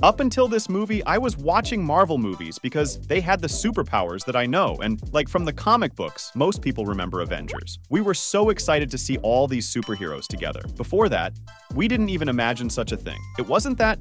Up until this movie, I was watching Marvel movies because they had the superpowers that I know, and like from the comic books, most people remember Avengers. We were so excited to see all these superheroes together. Before that, we didn't even imagine such a thing. It wasn't that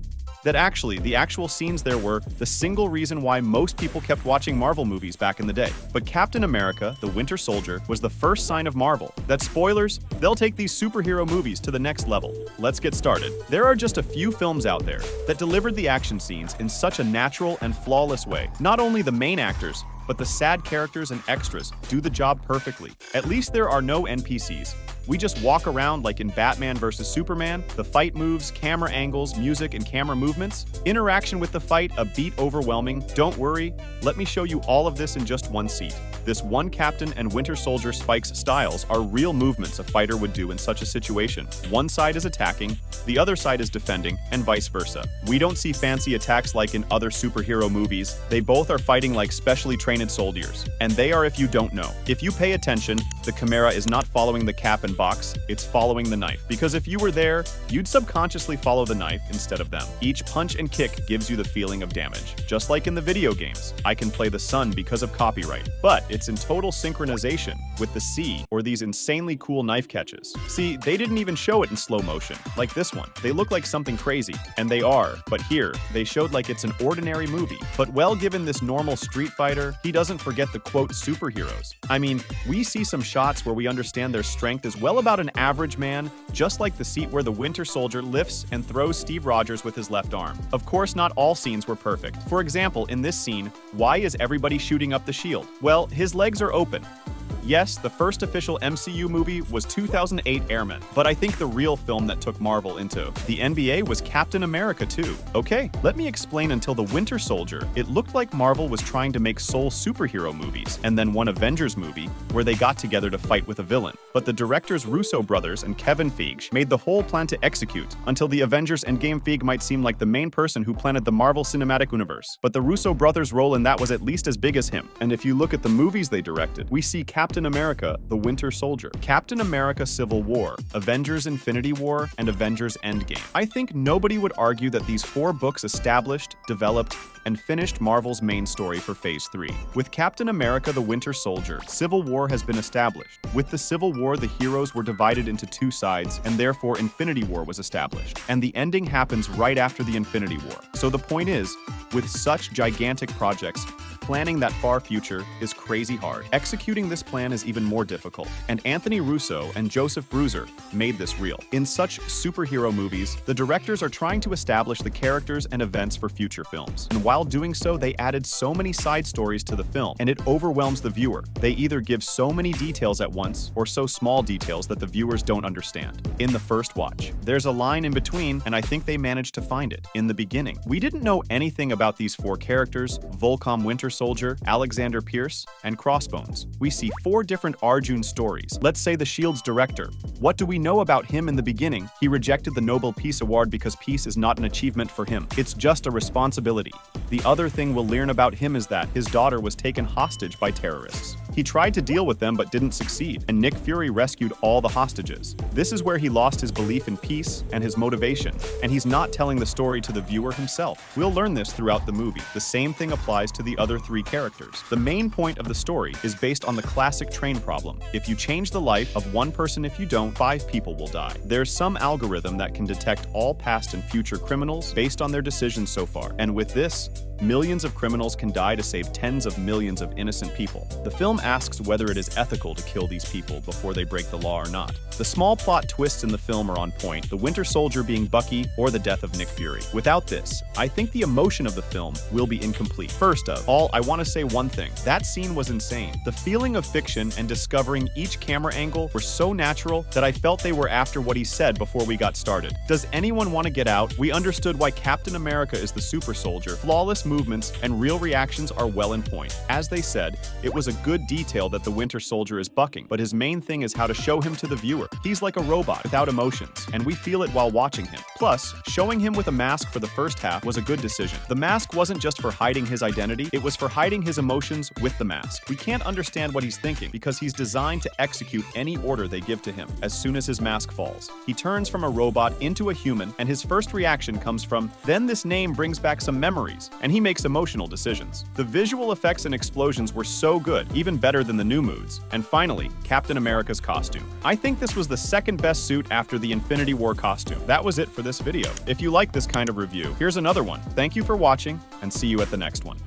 actually, the actual scenes there were the single reason why most people kept watching Marvel movies back in the day. But Captain America, the Winter Soldier, was the first sign of Marvel that spoilers, they'll take these superhero movies to the next level. Let's get started. There are just a few films out there that delivered the action scenes in such a natural and flawless way. Not only the main actors, but the sad characters and extras do the job perfectly. At least there are no NPCs. We just walk around like in Batman vs. Superman. The fight moves, camera angles, music, and camera movements. Interaction with the fight, a beat overwhelming. Don't worry, let me show you all of this in just one seat. This one Captain and Winter Soldier Spike's styles are real movements a fighter would do in such a situation. One side is attacking, the other side is defending, and vice versa. We don't see fancy attacks like in other superhero movies. They both are fighting like specially trained soldiers. And they are, if you don't know. If you pay attention, the Chimera is not following the cap and box, it's following the knife. Because if you were there, you'd subconsciously follow the knife instead of them. Each punch and kick gives you the feeling of damage. Just like in the video games, I can play the sun because of copyright. But it's in total synchronization with the sea or these insanely cool knife catches. See, they didn't even show it in slow motion, like this one. They look like something crazy, and they are, but here, they showed like it's an ordinary movie. But well, given this normal street fighter, he doesn't forget the quote superheroes. I mean, we see some shots where we understand their strength is well about an average man, just like the seat where the Winter Soldier lifts and throws Steve Rogers with his left arm. Of course, not all scenes were perfect. For example, in this scene, why is everybody shooting up the shield? Well, his legs are open. Yes, the first official MCU movie was 2008 Airmen, but I think the real film that took Marvel into the NBA was Captain America 2. Okay, let me explain. Until the Winter Soldier, it looked like Marvel was trying to make sole superhero movies, and then one Avengers movie where they got together to fight with a villain. But the directors Russo brothers and Kevin Feige made the whole plan to execute. Until the Avengers Endgame, Feige might seem like the main person who planted the Marvel Cinematic Universe, but the Russo brothers' role in that was at least as big as him. And if you look at the movies they directed, we see Captain America, the Winter Soldier, Captain America Civil War, Avengers Infinity War, and Avengers Endgame. I think nobody would argue that these 4 books established, developed, and finished Marvel's main story for Phase 3. With Captain America the Winter Soldier, Civil War has been established. With the Civil War, the heroes were divided into 2 sides, and therefore Infinity War was established. And the ending happens right after the Infinity War. So the point is, with such gigantic projects, planning that far future is crazy hard. Executing this plan is even more difficult, and Anthony Russo and Joseph Bruiser made this real. In such superhero movies, the directors are trying to establish the characters and events for future films. And while doing so, they added so many side stories to the film, and it overwhelms the viewer. They either give so many details at once, or so small details that the viewers don't understand. In the first watch, there's a line in between, and I think they managed to find it. In the beginning, we didn't know anything about these 4 characters: Volcom Winter Soldier, Alexander Pierce, and Crossbones. We see 4 different Arjun stories. Let's say the Shield's director. What do we know about him in the beginning? He rejected the Nobel Peace Award because peace is not an achievement for him. It's just a responsibility. The other thing we'll learn about him is that his daughter was taken hostage by terrorists. He tried to deal with them but didn't succeed, and Nick Fury rescued all the hostages. This is where he lost his belief in peace and his motivation, and he's not telling the story to the viewer himself. We'll learn this throughout the movie. The same thing applies to the other 3 characters. The main point of the story is based on the classic train problem. If you change the life of one person, if you don't, 5 people will die. There's some algorithm that can detect all past and future criminals based on their decisions so far, and with this, millions of criminals can die to save tens of millions of innocent people. The film asks whether it is ethical to kill these people before they break the law or not. The small plot twists in the film are on point, the Winter Soldier being Bucky or the death of Nick Fury. Without this, I think the emotion of the film will be incomplete. First of all, I want to say one thing. That scene was insane. The feeling of fiction and discovering each camera angle were so natural that I felt they were after what he said before we got started. Does anyone want to get out? We understood why Captain America is the super soldier. Flawless movements and real reactions are well in point. As they said, it was a good detail that the Winter Soldier is bucking, but his main thing is how to show him to the viewer. He's like a robot without emotions, and we feel it while watching him. Plus, showing him with a mask for the first half was a good decision. The mask wasn't just for hiding his identity, it was for hiding his emotions with the mask. We can't understand what he's thinking because he's designed to execute any order they give to him as soon as his mask falls. He turns from a robot into a human, and his first reaction comes from, "Then this name brings back some memories," and he makes emotional decisions. The visual effects and explosions were so good, even better than the new moods. And finally, Captain America's costume. I think this was the second best suit after the Infinity War costume. That was it for this video. If you like this kind of review, here's another one. Thank you for watching, and see you at the next one.